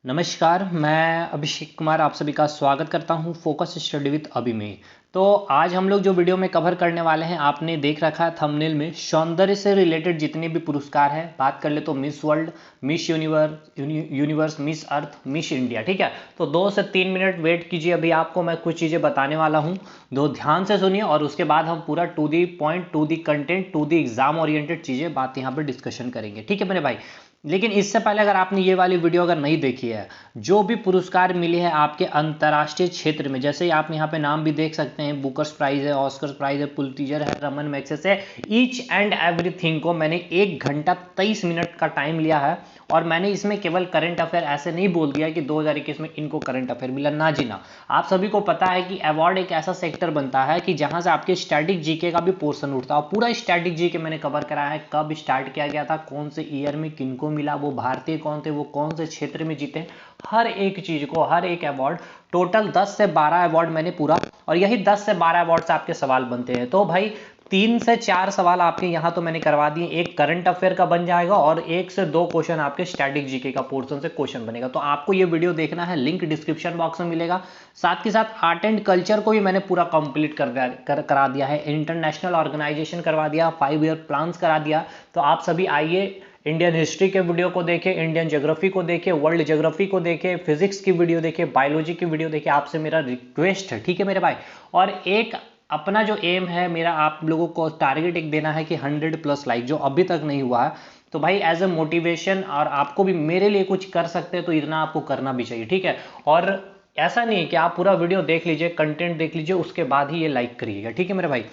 नमस्कार, मैं अभिषेक कुमार आप सभी का स्वागत करता हूं फोकस स्टडी विद अभी में। तो आज हम लोग जो वीडियो में कवर करने वाले हैं, आपने देख रखा है थंबनेल में, सौंदर्य से रिलेटेड जितने भी पुरस्कार हैं। बात कर ले तो Miss World, Miss Universe, Miss Earth, Miss India. ठीक है, तो 2 से 3 मिनट वेट कीजिए, अभी आपको मैं कुछ चीज़ें बताने वाला हूँ। दो ध्यान से सुनिए और उसके बाद हम पूरा to the point, to the content, to the exam oriented चीज़ें बात यहाँ पर डिस्कशन करेंगे। ठीक है मेरे भाई। लेकिन इससे पहले अगर आपने ये वाली वीडियो अगर नहीं देखी है, जो भी पुरस्कार मिले हैं आपके अंतर्राष्ट्रीय क्षेत्र में, जैसे आप यहाँ पे नाम भी देख सकते हैं, बुकर्स प्राइज है, ऑस्कर प्राइज है, पुलित्जर है, रमन मैग्सेसे है, ईच एंड एवरीथिंग को मैंने 1 घंटा 23 मिनट का टाइम लिया है। और मैंने इसमें केवल करंट अफेयर ऐसे नहीं बोल दिया कि 2021 में इनको करंट अफेयर मिला, ना जी ना। आप सभी को पता है कि अवार्ड एक ऐसा सेक्टर बनता है कि जहां से आपके स्टैटिक जीके का भी पोर्शन उठता है। और पूरा स्टैटिक जीके मैंने कवर कराया है, कब स्टार्ट किया गया था, कौन से ईयर में किनको मिला, वो भारतीय कौन थे, वो कौन से क्षेत्र में जीते, हर एक चीज को, हर एक अवार्ड, टोटल 10 से 12 अवार्ड मैंने पूरा। और यही 10 से 12 अवार्ड से आपके सवाल बनते हैं। तो भाई 3 से 4 सवाल आपके यहां तो मैंने करवा दिए, एक करंट अफेयर का बन जाएगा और 1 से 2 क्वेश्चन आपके स्टैटिक जीके का पोर्शन से क्वेश्चन बनेगा। तो आपको ये वीडियो देखना है, लिंक डिस्क्रिप्शन बॉक्स में मिलेगा। साथ के साथ आर्ट एंड कल्चर को भी मैंने पूरा कंप्लीट करा दिया है, इंटरनेशनल ऑर्गेनाइजेशन करवा दिया, 5 ईयर प्लान्स करा दिया। तो आप सभी आइए, इंडियन हिस्ट्री के वीडियो को देखें, इंडियन ज्योग्राफी को देखें, वर्ल्ड ज्योग्राफी को देखें, फिजिक्स की वीडियो देखें, बायोलॉजी की वीडियो देखें। आपसे मेरा रिक्वेस्ट है, ठीक है मेरे भाई। और एक अपना जो एम है मेरा, आप लोगों को टारगेट एक देना है कि 100+ लाइक, जो अभी तक नहीं हुआ है। तो भाई एज ए मोटिवेशन, और आपको भी मेरे लिए कुछ कर सकते हैं तो इतना आपको करना भी चाहिए, ठीक है। और ऐसा नहीं है कि आप पूरा वीडियो देख लीजिए, कंटेंट देख लीजिए, उसके बाद ही ये लाइक करिएगा, ठीक है मेरे भाई।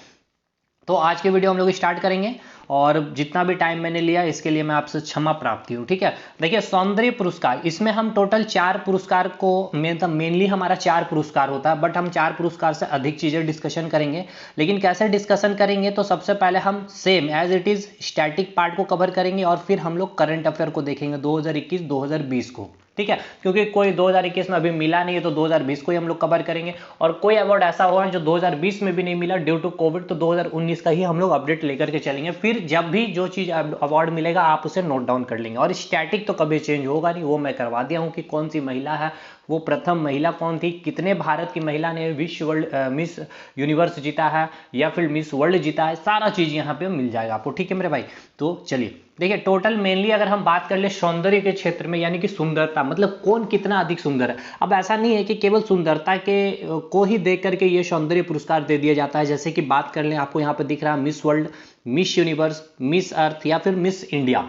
तो आज के वीडियो हम लोग स्टार्ट करेंगे, और जितना भी टाइम मैंने लिया इसके लिए मैं आपसे क्षमा प्रार्थी हूँ, ठीक है। देखिए, सौंदर्य पुरस्कार, इसमें हम टोटल 4 पुरस्कार को, मेनली हमारा 4 पुरस्कार होता है, बट हम 4 पुरस्कार से अधिक चीज़ें डिस्कशन करेंगे। लेकिन कैसे डिस्कशन करेंगे, तो सबसे पहले हम same as it is static part को कवर करेंगे, और फिर हम लोग करंट अफेयर को देखेंगे 2021-2020 को, ठीक है। क्योंकि कोई 2021 में अभी मिला नहीं है, तो 2020 को ही हम लोग कवर करेंगे। और कोई अवार्ड ऐसा हुआ है जो 2020 में भी नहीं मिला ड्यू टू कोविड, तो 2019 का ही हम लोग अपडेट लेकर के चलेंगे। फिर जब भी जो चीज अवार्ड मिलेगा आप उसे नोट डाउन कर लेंगे। और स्टैटिक तो कभी चेंज होगा नहीं, वो मैं करवा दिया हूँ कि कौन सी महिला है, वो प्रथम महिला कौन थी, कितने भारत की महिला ने विश्व वर्ल्ड मिस यूनिवर्स जीता है या फिर मिस वर्ल्ड जीता है, सारा चीज यहाँ पे मिल जाएगा आपको, ठीक है मेरे भाई। तो चलिए देखिए, टोटल मेनली अगर हम बात कर ले सौंदर्य के क्षेत्र में, यानी कि सुंदरता, मतलब कौन कितना अधिक सुंदर है। अब ऐसा नहीं है कि केवल सुंदरता के को ही देख करके ये सौंदर्य पुरस्कार दे दिया जाता है। जैसे कि बात कर लें, आपको यहाँ पे दिख रहा है Miss World, Miss Universe, Miss Earth या फिर मिस इंडिया।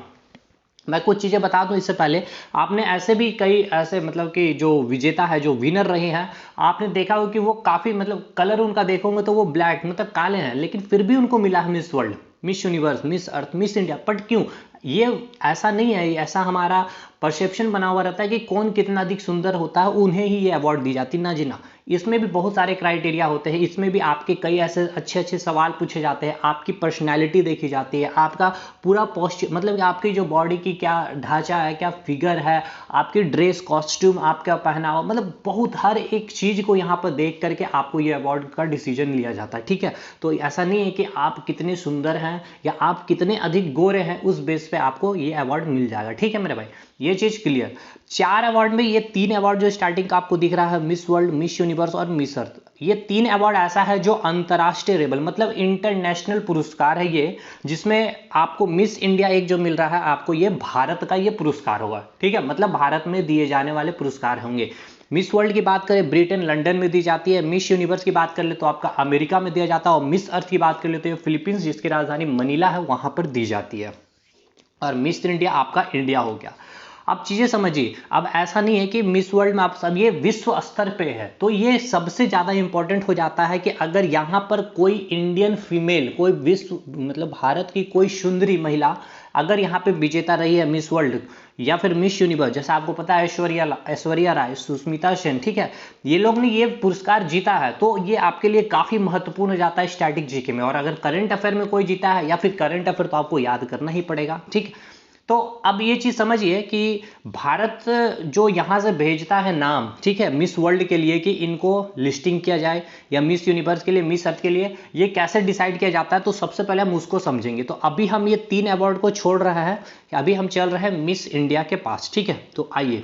मैं कुछ चीजें बता दूं इससे पहले, आपने ऐसे भी कई ऐसे, मतलब कि जो विजेता है, जो विनर रहे हैं, आपने देखा हो कि वो काफी, मतलब कलर उनका देखोगे तो वो ब्लैक, मतलब काले हैं, लेकिन फिर भी उनको मिला है Miss World, Miss Universe, Miss Earth, Miss India. But क्यों? ये ऐसा नहीं है, ऐसा हमारा परसेप्शन बना हुआ रहता है कि कौन कितना अधिक सुंदर होता है उन्हें ही ये अवार्ड दी जाती, ना जी ना। इसमें भी बहुत सारे क्राइटेरिया होते हैं, इसमें भी आपके कई ऐसे अच्छे अच्छे सवाल पूछे जाते हैं, आपकी पर्सनैलिटी देखी जाती है, आपका पूरा पोस्चर, मतलब कि आपकी जो बॉडी की क्या ढांचा है, क्या फिगर है, आपकी ड्रेस, कॉस्ट्यूम, आपका पहनावा, मतलब बहुत हर एक चीज को यहाँ पर देख करके आपको ये अवार्ड का डिसीजन लिया जाता है, ठीक है। तो ऐसा नहीं है कि आप कितने सुंदर हैं या आप कितने अधिक गोरे हैं, उस बेस पे आपको ये अवार्ड मिल जाएगा, ठीक है मेरे भाई। ये चीज क्लियर। 4 अवार्ड में ये 3 अवार्ड जो स्टार्टिंग का आपको दिख रहा है, मिस वर्ल्ड, मिस यूनिवर्स और मिस अर्थ, ये 3 अवार्ड ऐसा है जो अंतरराष्ट्रीय लेवल, मतलब इंटरनेशनल पुरस्कार है ये, जिसमें आपको मिस इंडिया एक जो मिल रहा है आपको, ये भारत का ये पुरस्कार होगा, ठीक है। मतलब भारत में दिए जाने वाले पुरस्कार होंगे। मिस वर्ल्ड की बात करें, ब्रिटेन लंदन में दी जाती है। मिस यूनिवर्स की बात कर ले तो आपका अमेरिका में दिया जाता है। और मिस अर्थ की बात कर ले तो फिलीपींस, जिसकी राजधानी मनीला है, वहां पर दी जाती है। और मिस इंडिया आपका इंडिया हो गया। अब चीजें समझिए, अब ऐसा नहीं है कि मिस वर्ल्ड में आप सब, ये विश्व स्तर पे है, तो ये सबसे ज्यादा इंपॉर्टेंट हो जाता है कि अगर यहाँ पर कोई इंडियन फीमेल, कोई विश्व, मतलब भारत की कोई सुंदरी महिला अगर यहाँ पे विजेता रही है मिस वर्ल्ड या फिर मिस यूनिवर्स, जैसे आपको पता है ऐश्वर्या राय, सुष्मिता सेन, ठीक है, ये लोग ने ये पुरस्कार जीता है, तो ये आपके लिए काफी महत्वपूर्ण हो जाता है स्टैटिक जीके में। और अगर करंट अफेयर में कोई जीता है या फिर करंट अफेयर, तो आपको याद करना ही पड़ेगा, ठीक। तो अब ये चीज समझिए कि भारत जो यहां से भेजता है नाम, ठीक है, मिस वर्ल्ड के लिए कि इनको लिस्टिंग किया जाए, या मिस यूनिवर्स के लिए, मिस अर्थ के लिए, ये कैसे डिसाइड किया जाता है, तो सबसे पहले हम उसको समझेंगे। तो अभी हम ये 3 अवार्ड को छोड़ रहे हैं, अभी हम चल रहे हैं मिस इंडिया के पास, ठीक है। तो आइए,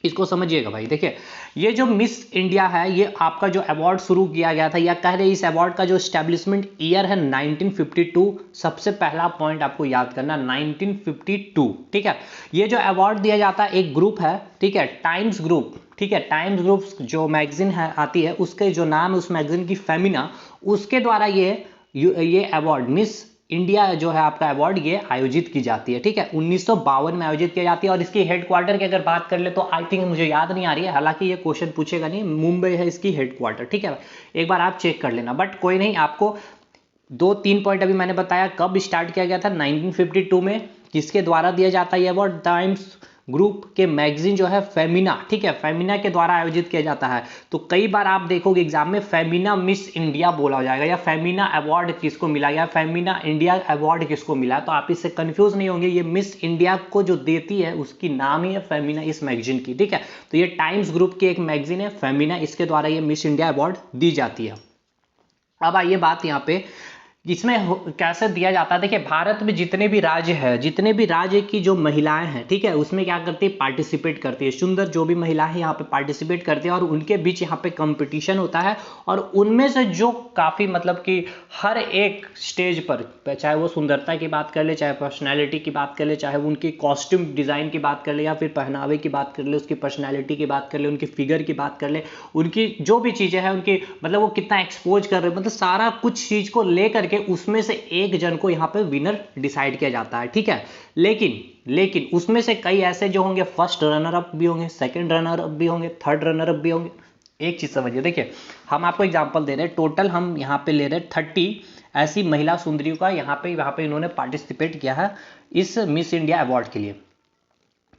इसको समझिएगा भाई। देखिए, ये जो मिस इंडिया है, ये आपका जो अवार्ड शुरू किया गया था, या कह रहे इस अवार्ड का जो स्टैब्लिशमेंट ईयर है 1952। सबसे पहला पॉइंट आपको याद करना 1952, ठीक है। ये जो अवार्ड दिया जाता है एक ग्रुप है, ठीक है, टाइम्स ग्रुप, ठीक है, टाइम्स ग्रुप जो मैगजीन है आती है, उसके जो नाम है उस मैगजीन की फेमिना, उसके द्वारा ये अवार्ड मिस इंडिया जो है आपका अवार्ड ये आयोजित की जाती है, ठीक है। 1952 में आयोजित की जाती है। और इसकी हेडक्वार्टर की अगर बात कर ले तो आई थिंक मुझे याद नहीं आ रही है, हालांकि ये क्वेश्चन पूछेगा नहीं, मुंबई है इसकी हेडक्वार्टर, ठीक है। एक बार आप चेक कर लेना, बट कोई नहीं, आपको 2-3 पॉइंट अभी मैंने बताया। कब स्टार्ट किया गया था? 1952 में। किसके द्वारा दिया जाता है ये अवार्ड? टाइम्स ग्रुप के मैगजीन जो है फेमिना, ठीक है, फेमिना के द्वारा आयोजित किया जाता है। तो कई बार आप देखोगे एग्जाम में फेमिना मिस इंडिया बोला हो जाएगा, या फेमिना अवार्ड किसको मिला, या फेमिना इंडिया अवार्ड किसको मिला। तो आप इससे कंफ्यूज नहीं होंगे, ये मिस इंडिया को जो देती है उसकी नाम ही है फेमिना इस मैगजीन की, ठीक है। तो ये टाइम्स ग्रुप की एक मैगजीन है फेमिना, इसके द्वारा ये मिस इंडिया अवार्ड दी जाती है। अब आइए बात यहाँ पे इसमें कैसे दिया जाता है। देखिए, भारत में जितने भी राज्य है, जितने भी राज्य की जो महिलाएं हैं, ठीक है, उसमें क्या करती है? पार्टिसिपेट करती है। सुंदर जो भी महिलाएं यहाँ पे पार्टिसिपेट करती है और उनके बीच यहाँ पे कंपटीशन होता है। और उनमें से जो काफी मतलब कि हर एक स्टेज पर, चाहे वो सुंदरता की बात कर ले, चाहे पर्सनैलिटी की बात कर ले, चाहे उनकी कॉस्ट्यूम डिजाइन की बात कर ले, या फिर पहनावे की बात कर ले, उसकी पर्सनैलिटी की बात कर ले, उनकी फिगर की बात कर ले, उनकी जो भी चीजें हैं, उनकी मतलब वो कितना एक्सपोज कर रहे हैं, मतलब सारा कुछ चीज को लेकर के उसमें से एक जन को यहाँ पे विनर डिसाइड किया जाता है, ठीक है। लेकिन उसमें से कई ऐसे जो होंगे फर्स्ट रनर अप भी होंगे, सेकंड रनर अप भी होंगे, थर्ड रनर अप भी होंगे। एक चीज समझिए, देखिए हम आपको एग्जांपल दे रहे हैं, टोटल हम यहाँ पे ले रहे हैं 30 ऐसी महिला सुंदरियों का यहाँ पे इन्होंने पार्टिसिपेट किया है इस मिस इंडिया अवार्ड के लिए।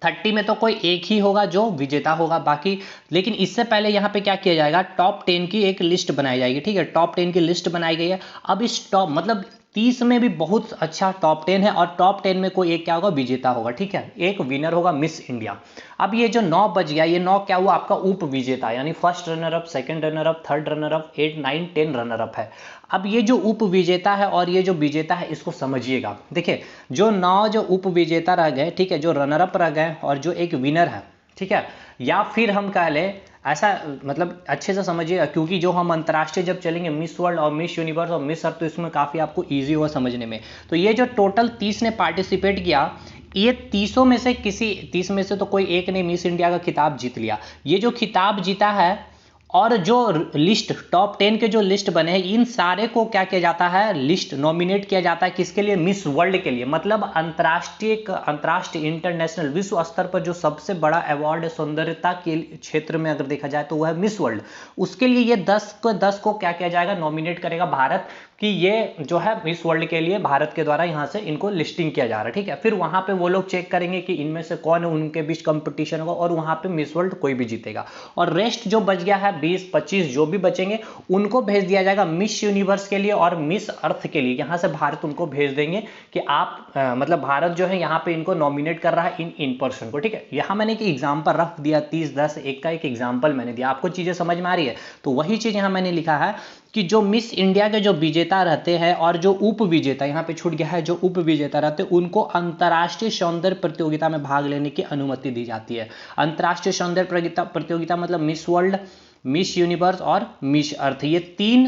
30 में तो कोई एक ही होगा जो विजेता होगा, बाकी लेकिन इससे पहले यहाँ पे क्या किया जाएगा? टॉप 10 की एक लिस्ट बनाई जाएगी, ठीक है। टॉप 10 की लिस्ट बनाई गई है। अब इस टॉप मतलब 30 में भी बहुत अच्छा टॉप 10 है, और टॉप 10 में कोई एक क्या होगा? विजेता होगा, ठीक है, एक विनर होगा मिस इंडिया। अब ये जो 9 बच गया, ये 9 क्या हुआ? आपका उप विजेता, यानी first runner up, second runner up, third runner up, 8, 9, 10 runner up है। अब ये जो उप विजेता है और ये जो विजेता है, इसको समझिएगा। देखिए, जो 9 जो उप विजेता रह गए, ठीक है, जो रनर अप रह गए, और जो एक विनर है, ठीक है, या फिर हम कह ले ऐसा, मतलब अच्छे से समझिएगा, क्योंकि जो हम अंतर्राष्ट्रीय जब चलेंगे मिस वर्ल्ड और मिस यूनिवर्स और मिस अर्थ, तो इसमें काफी आपको इजी होगा समझने में। तो ये जो टोटल 30 ने पार्टिसिपेट किया, ये 30 में से किसी 30 में से तो कोई एक ने मिस इंडिया का खिताब जीत लिया। ये जो खिताब जीता है और जो लिस्ट टॉप 10 के जो लिस्ट बने हैं, इन सारे को क्या किया जाता है? लिस्ट नॉमिनेट किया जाता है किसके लिए? मिस वर्ल्ड के लिए। मतलब अंतर्राष्ट्रीय इंटरनेशनल विश्व स्तर पर जो सबसे बड़ा अवार्ड है सौंदर्यता के क्षेत्र में अगर देखा जाए तो वह है मिस वर्ल्ड। उसके लिए ये 10 को क्या किया जाएगा? नॉमिनेट करेगा भारत कि ये जो है मिस वर्ल्ड के लिए भारत के द्वारा यहाँ से इनको लिस्टिंग किया जा रहा है, ठीक है। फिर वहां पे वो लोग चेक करेंगे कि इनमें से कौन है, उनके बीच कंपटीशन होगा और वहां पे मिस वर्ल्ड कोई भी जीतेगा। और रेस्ट जो बच गया है 20-25 जो भी बचेंगे, उनको भेज दिया जाएगा मिस यूनिवर्स के लिए और मिस अर्थ के लिए। यहाँ से भारत उनको भेज देंगे कि आप मतलब भारत जो है यहाँ पे इनको नॉमिनेट कर रहा है इन पर्सन को, ठीक है। यहाँ मैंने एक एग्जाम्पल रख दिया, 30, 10, 1 का एक एग्जाम्पल मैंने दिया, आपको चीजें समझ में आ रही है। तो वही चीज यहाँ मैंने लिखा है कि जो मिस इंडिया के जो विजेता रहते हैं और जो उप विजेता, यहाँ पे छूट गया है, जो उप विजेता रहते हैं उनको अंतर्राष्ट्रीय सौंदर्य प्रतियोगिता में भाग लेने की अनुमति दी जाती है। अंतर्राष्ट्रीय सौंदर्य प्रतियोगिता मतलब मिस वर्ल्ड, मिस यूनिवर्स और मिस अर्थ, ये 3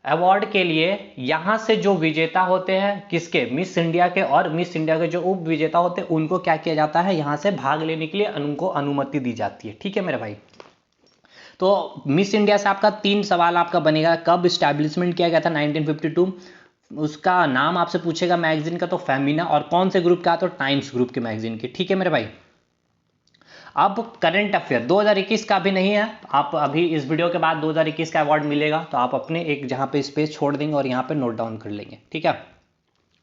अवार्ड के लिए यहां से जो विजेता होते हैं किसके? मिस इंडिया के, और मिस इंडिया के जो उप विजेता होते हैं उनको क्या किया जाता है? यहां से भाग लेने के लिए उनको अनुमति दी जाती है, ठीक है मेरे भाई। तो मिस इंडिया से आपका 3 सवाल आपका बनेगा। कब स्टैब्लिशमेंट किया गया था? 1952। उसका नाम आपसे पूछेगा मैगजीन का, तो फेमिना, और कौन से ग्रुप का? तो टाइम्स ग्रुप के मैगजीन की, ठीक है मेरे भाई। अब करंट अफेयर 2021 का भी नहीं है, आप अभी इस वीडियो के बाद 2021 का अवार्ड मिलेगा, तो आप अपने एक जहां पे स्पेस छोड़ देंगे और यहाँ पे नोट डाउन कर लेंगे, ठीक है।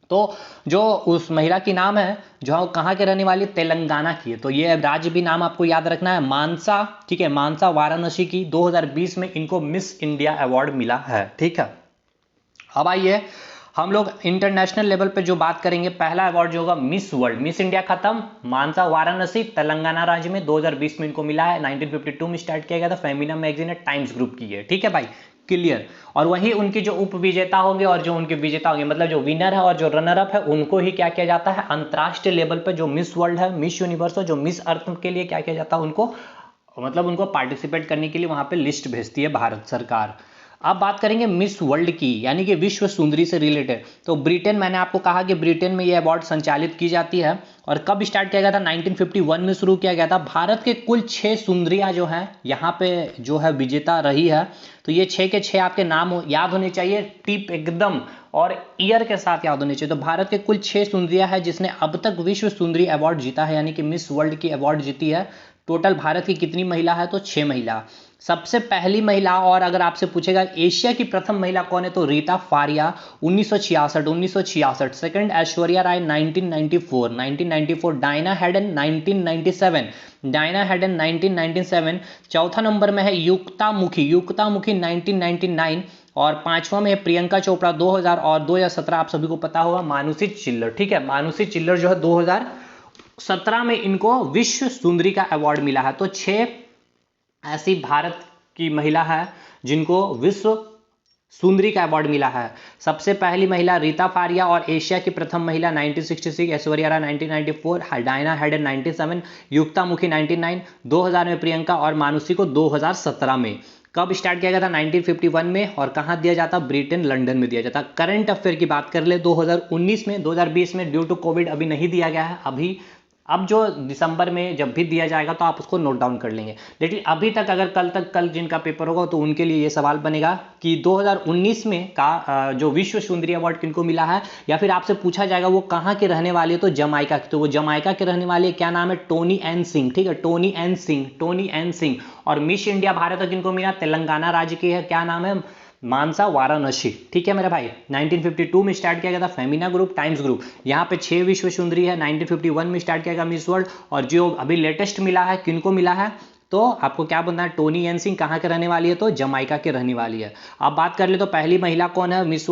तो जो उस महिला की नाम है, जो कहाँ के रहने वाली? तेलंगाना की है। तो ये राज्य भी नाम आपको याद रखना है, मानसा, ठीक है, मानसा वाराणसी की। 2020 में इनको मिस इंडिया अवार्ड मिला है, ठीक है। अब आइए हम लोग इंटरनेशनल लेवल पे जो बात करेंगे, पहला अवार्ड जो होगा मिस वर्ल्ड। मिस इंडिया खत्म, मानसा वाराणसी तेलंगाना राज्य में 2020 में इनको मिला है। 1952 में स्टार्ट किया गया था, फेमिना मैगजीन है, टाइम्स ग्रुप की है, ठीक है भाई। क्लियर। और वही उनकी जो उप विजेता होंगे और जो उनके विजेता होंगे, मतलब जो विनर है और जो रनर अप है, उनको ही क्या किया जाता है, अंतर्राष्ट्रीय लेवल पर जो मिस वर्ल्ड है, मिस यूनिवर्स और जो मिस अर्थ के लिए क्या किया जाता है, उनको मतलब उनको पार्टिसिपेट करने के लिए वहां पे लिस्ट भेजती है भारत सरकार। अब बात करेंगे मिस वर्ल्ड की, यानी कि विश्व सुंदरी से रिलेटेड। तो ब्रिटेन, मैंने आपको कहा कि ब्रिटेन में ये अवार्ड संचालित की जाती है और कब स्टार्ट किया गया था, 1951 में शुरू किया गया था। भारत के कुल 6 सुंदरियां जो हैं यहाँ पे जो है विजेता रही है। तो ये 6 के 6 आपके नाम याद होने चाहिए, टिप एकदम, और ईयर के साथ याद होने चाहिए। तो भारत के कुल 6 सुंदरियां हैं जिसने अब तक विश्व सुंदरी अवार्ड जीता है, यानी कि मिस वर्ल्ड की अवार्ड जीती है। टोटल भारत की कितनी महिला है, तो 6 महिला। सबसे पहली महिला, और अगर आपसे पूछेगा एशिया की प्रथम महिला कौन है, तो Reita Faria 1966। Second Aishwarya Rai 1994। Diana Hayden 1997। चौथा नंबर में है युक्ता मुखी 1999। और पांचवा में है प्रियंका चोपड़ा 2000। और 2017 आप सभी को पता होगा मानुषी चिल्लर, ठीक है, मानुषी चिल्लर जो है 2017 में इनको विश्व सुंदरी का अवार्ड मिला है। तो 6 ऐसी भारत की महिला है जिनको विश्व सुंदरी का अवार्ड मिला है। सबसे पहली महिला रीता फारिया, और एशिया की प्रथम महिला 1966 ऐश्वर्या राय 1994, डायना हेडन 97, युक्ता मुखी 99, 2000 में प्रियंका, और मानुषी को 2017 में। कब स्टार्ट किया गया था, 1951 में। और कहाँ दिया जाता, ब्रिटेन लंदन में दिया जाता। करंट अफेयर की बात कर ले 2019 में, 2020 में ड्यू टू कोविड अभी नहीं दिया गया है। अभी अब जो दिसंबर में जब भी दिया जाएगा तो आप उसको नोट डाउन कर लेंगे। लेकिन अभी तक अगर कल जिनका पेपर होगा तो उनके लिए ये सवाल बनेगा कि 2019 में का जो विश्व सुंदरी अवार्ड किनको मिला है, या फिर आपसे पूछा जाएगा वो कहाँ के रहने वाले, तो जमाइका। तो वो जमाइका के रहने वाले, क्या नाम है, टोनी एन सिंह, ठीक है, टोनी एन सिंह। और मिस इंडिया भारत किनको मिला, तेलंगाना राज्य की है, क्या नाम है, मानसा वाराणसी, ठीक है मेरे भाई। 1952 में स्टार्ट किया गया था, फेमिना ग्रुप, टाइम्स ग्रुप। यहाँ पे 6 विश्व सुंदरी है। 1951 में स्टार्ट किया गया मिस वर्ल्ड। और जो अभी लेटेस्ट मिला है, किनको मिला है, तो आपको क्या बोलना है, टोनी एन सिंह कहाँ के रहने वाली है, तो जमाइका के रहने वाली है। अब बात कर ले तो पहली महिला कौन है मिस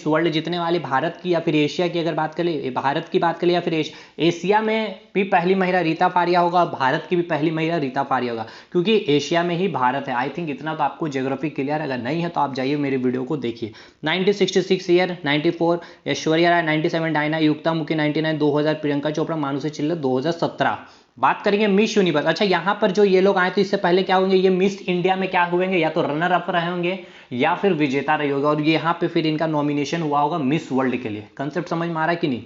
वर्ल्ड जीतने वाली, भारत की या फिर एशिया की। अगर बात करें भारत की बात करें या फिर एशिया में भी पहली महिला रीता फारिया होगा, भारत की भी पहली महिला रीता फारिया होगा, क्योंकि एशिया में ही भारत है। आई थिंक इतना तो आपको ज्योग्राफी क्लियर, अगर नहीं है तो आप जाइए मेरे वीडियो को देखिए। 1966 ईयर 94 ऐश्वर्या राय 97, डायना, युक्ता मुखी 99, 2000 प्रियंका चोपड़ा, मानुषी चिल्लर 2017। बात करेंगे मिस यूनिवर्स। अच्छा, यहाँ पर जो ये लोग आए तो इससे पहले क्या होंगे, ये मिस इंडिया में क्या हुएंगे, या तो रनर अप रहे होंगे या फिर विजेता रहे होंगे। और ये यहाँ पे फिर इनका नॉमिनेशन हुआ होगा मिस वर्ल्ड के लिए। कंसेप्ट समझ में आ रहा है कि नहीं।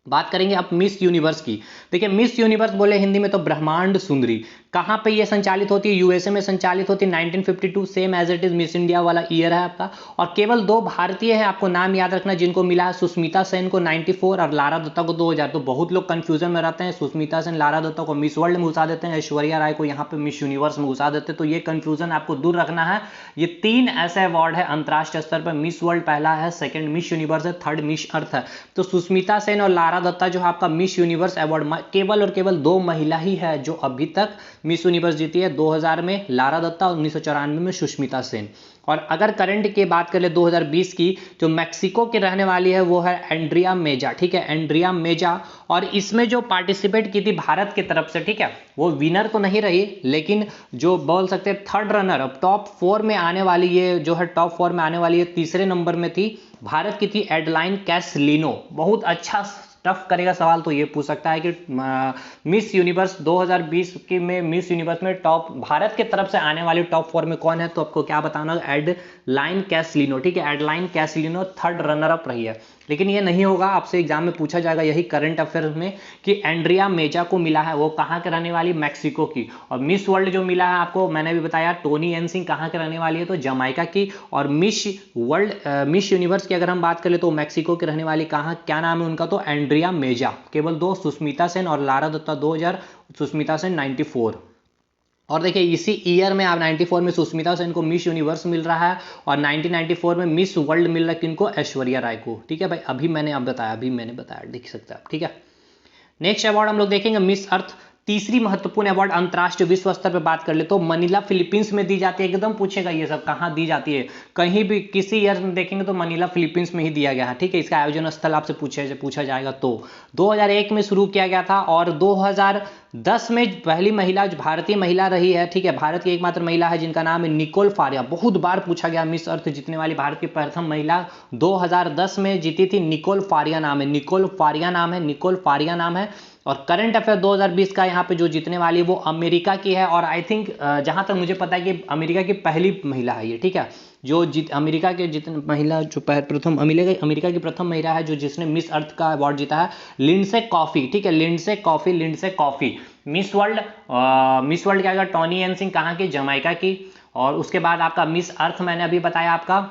बात करेंगे अब मिस यूनिवर्स की। देखिए, मिस यूनिवर्स बोले हिंदी में तो ब्रह्मांड सुंदरी। कहाँ पे ये संचालित होती है, यूएसए में संचालित होती है। 1952 same as it is Miss India वाला ईयर है आपका। और केवल 2 भारतीय हैं, आपको नाम याद रखना, जिनको मिला है, सुष्मिता सेन को 94 और लारा दत्ता को 2000। तो बहुत लोग कंफ्यूजन में रहते हैं, सुष्मिता सेन, लारा दत्ता को मिस वर्ल्ड में घुसा देते हैं, ऐश्वर्या राय को यहाँ पे मिस यूनिवर्स में घुसा देते हैं। तो ये कंफ्यूजन आपको दूर रखना है। ये 3 ऐसे अवार्ड है अंतर्राष्ट्रीय स्तर पर, मिस वर्ल्ड पहला है, सेकंड मिस यूनिवर्स है, थर्ड मिस अर्थ है। तो सुष्मिता सेन और लारा दत्ता जो आपका मिस यूनिवर्स अवार्ड, केवल और केवल 2 महिला ही है जो अभी तक मिस यूनिवर्स जीती है। 2000 में लारा दत्ता, 1994 में सुष्मिता सेन। और अगर करंट की बात करें 2020 की, जो मैक्सिको के रहने वाली है वो है एंड्रिया मेजा, ठीक है, एंड्रिया मेजा। और इसमें जो पार्टिसिपेट की थी भारत की तरफ से, ठीक है, वो विनर तो नहीं रही, लेकिन जो बोल सकते हैं थर्ड रनर, अब टॉप 4 में आने वाली, ये जो है टॉप 4 में आने वाली है, तीसरे नंबर में थी, भारत की थी एडलाइन कैसलिनो। बहुत अच्छा टफ करेगा सवाल तो ये पूछ सकता है कि मिस यूनिवर्स 2020 की में मिस यूनिवर्स में टॉप भारत के तरफ से आने वाली टॉप 4 में कौन है, तो आपको क्या बताना, एडलाइन कैसलिनो, ठीक है, एडलाइन कैसलिनो थर्ड रनर अप रही है। लेकिन ये नहीं होगा, आपसे एग्जाम में पूछा जाएगा यही करंट अफेयर में कि एंड्रिया मेजा को मिला है, वो कहाँ के रहने वाली, मैक्सिको की। और मिस वर्ल्ड जो मिला है आपको, मैंने भी बताया, टोनी एन सिंह कहाँ के रहने वाली है, तो जमाइका की। और मिस वर्ल्ड मिस यूनिवर्स की अगर हम बात करें तो मैक्सिको के रहने वाली, कहाँ, क्या नाम है उनका, तो एंड्रिया मेजा। केवल 2, सुष्मिता सेन और लारा दत्ता 2000, सुष्मिता सेन 94। और देखिए इसी ईयर में आप 94 में सुष्मिता सेन को मिस यूनिवर्स मिल रहा है, और 1994 में मिस वर्ल्ड मिल रहा है किनको, ऐश्वर्या राय को, ठीक है भाई। अभी मैंने बताया, देख सकते हैं आप, ठीक है। नेक्स्ट अवार्ड हम लोग देखेंगे मिस अर्थ तीसरी महत्वपूर्ण अवार्ड अंतर्राष्ट्रीय विश्व स्तर पर बात कर ले तो मनीला फिलीपींस में दी जाती है। एकदम पूछेगा ये सब कहाँ दी जाती है, कहीं भी किसी ईयर में देखेंगे तो मनीला फिलीपींस में ही दिया गया है। ठीक है, इसका आयोजन स्थल आपसे पूछा जाएगा तो 2001 में शुरू किया गया था और 2010 में पहली महिला जो भारतीय महिला रही है, ठीक है, भारत की एकमात्र महिला है जिनका नाम है निकोल फारिया। बहुत बार पूछा गया, मिस अर्थ जीतने वाली भारत की प्रथम महिला 2010 में जीती थी, निकोल फारिया नाम है, निकोल फारिया नाम है, निकोल फारिया नाम है। और करंट अफेयर 2020 का यहाँ पे जो जीतने वाली वो अमेरिका की है और आई थिंक जहाँ तक मुझे पता है कि अमेरिका की पहली महिला है ये। ठीक है, जो अमेरिका के जितने महिला जो प्रथम अमेरिका की प्रथम महिला है जो जिसने मिस अर्थ का अवार्ड जीता है, लिंडसे कॉफी। ठीक है, लिंडसे कॉफी। मिस वर्ल्ड क्या, टॉनी एन सिंह कहाँ की, जमाइका की। और उसके बाद आपका मिस अर्थ मैंने अभी बताया आपका,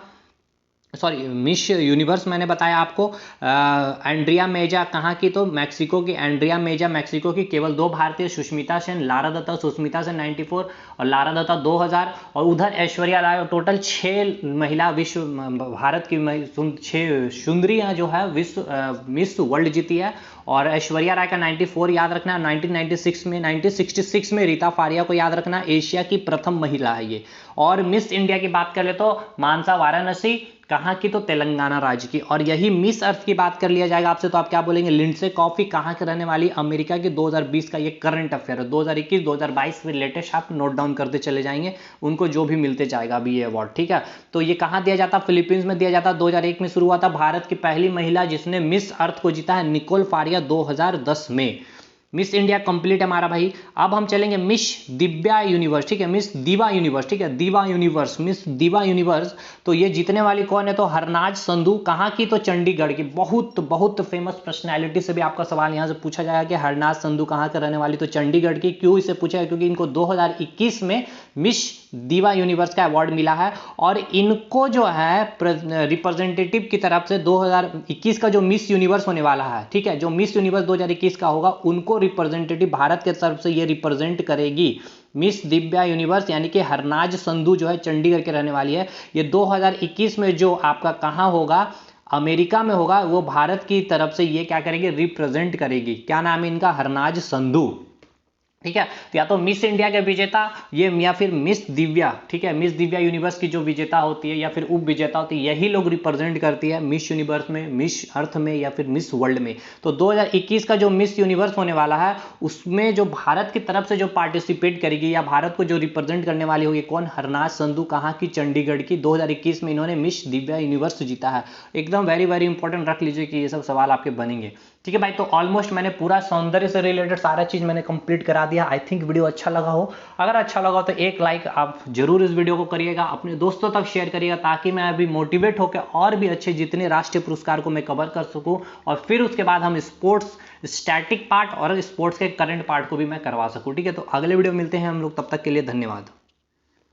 सॉरी मिस यूनिवर्स मैंने बताया आपको, एंड्रिया मेजा कहाँ की, तो मैक्सिको की, एंड्रिया मेजा मैक्सिको की। केवल 2 भारतीय, सुष्मिता सेन, लारा दत्ता, सुष्मिता सेन 94 और लारा दत्ता 2000। और उधर ऐश्वर्या राय, टोटल 6 महिला विश्व भारत की 6 सुंदरियां जो है विश्व मिस वर्ल्ड जीती है। और ऐश्वर्या राय का 94 याद रखना, 1966 में रीता फारिया को याद रखना, एशिया की प्रथम महिला है ये। और मिस इंडिया की बात कर ले तो मानसा वाराणसी कहाँ की, तो तेलंगाना राज्य की। और यही मिस अर्थ की बात कर लिया जाएगा आपसे तो आप क्या बोलेंगे, लिंडसे कॉफी कहाँ के रहने वाली, अमेरिका की। 2020 का ये करंट अफेयर है, 2021 2022 में लेटेस्ट आप नोट डाउन करते चले जाएंगे, उनको जो भी मिलते जाएगा अभी ये अवार्ड। ठीक है, तो ये कहाँ दिया जाता, फिलीपींस में दिया जाता। 2001 में शुरू हुआ था। भारत की पहली महिला जिसने मिस अर्थ को जीता है निकोल फारिया 2010 में। मिस इंडिया कंप्लीट है हमारा भाई। अब हम चलेंगे मिस दिव्या यूनिवर्स। ठीक है, मिस दीवा यूनिवर्स। ठीक है, दीवा यूनिवर्स, मिस दीवा यूनिवर्स। तो ये जीतने वाली कौन है, तो हरनाज संधू कहाँ की, तो चंडीगढ़ की। बहुत फेमस पर्सनैलिटी से भी आपका सवाल यहाँ से पूछा जाएगा कि हरनाज संधू कहाँ के रहने वाली, तो चंडीगढ़ की। क्यों इसे पूछा है, क्योंकि इनको 2021 में मिस दीवा यूनिवर्स का अवार्ड मिला है और इनको जो है रिप्रेजेंटेटिव की तरफ से 2021 का जो मिस यूनिवर्स होने वाला है, ठीक है, जो मिस यूनिवर्स 2021 का होगा उनको रिप्रेजेंटेटिव भारत के तरफ से ये रिप्रेजेंट करेगी मिस दिव्या यूनिवर्स, यानी कि हरनाज संधू जो है चंडीगढ़ के रहने वाली है। ये 2021 में जो आपका कहाँ होगा, अमेरिका में होगा, वो भारत की तरफ से ये क्या करेगी, रिप्रेजेंट करेगी। क्या नाम है इनका, हरनाज संधू। ठीक है, तो या तो मिस इंडिया के विजेता ये या फिर मिस दिव्या। ठीक है, मिस दिव्या यूनिवर्स की जो विजेता होती है या फिर उप विजेता होती है, यही लोग रिप्रेजेंट करती है मिस यूनिवर्स में, मिस अर्थ में या फिर मिस वर्ल्ड में। तो 2021 का जो मिस यूनिवर्स होने वाला है उसमें जो भारत की तरफ से जो पार्टिसिपेट करेगी या भारत को जो रिप्रेजेंट करने वाली होगी कौन, हरनाज संधू कहाँ की, चंडीगढ़ की। 2021 में इन्होंने मिस दिव्या यूनिवर्स जीता है। एकदम वेरी इंपॉर्टेंट रख लीजिए कि ये सब सवाल आपके बनेंगे। ठीक है भाई, तो ऑलमोस्ट मैंने पूरा सौंदर्य से रिलेटेड सारा चीज मैंने कंप्लीट करा दिया। आई थिंक वीडियो अच्छा लगा हो। अगर अच्छा लगा हो तो एक लाइक आप जरूर इस वीडियो को करिएगा, अपने दोस्तों तक शेयर करिएगा ताकि मैं अभी मोटिवेट होकर और भी अच्छे जितने राष्ट्रीय पुरस्कार को मैं कवर कर सकूं और फिर उसके बाद हम स्पोर्ट्स स्टैटिक पार्ट और स्पोर्ट्स के करंट पार्ट को भी मैं करवा सकूं। ठीक है, तो अगले वीडियो मिलते हैं हम लोग, तब तक के लिए धन्यवाद।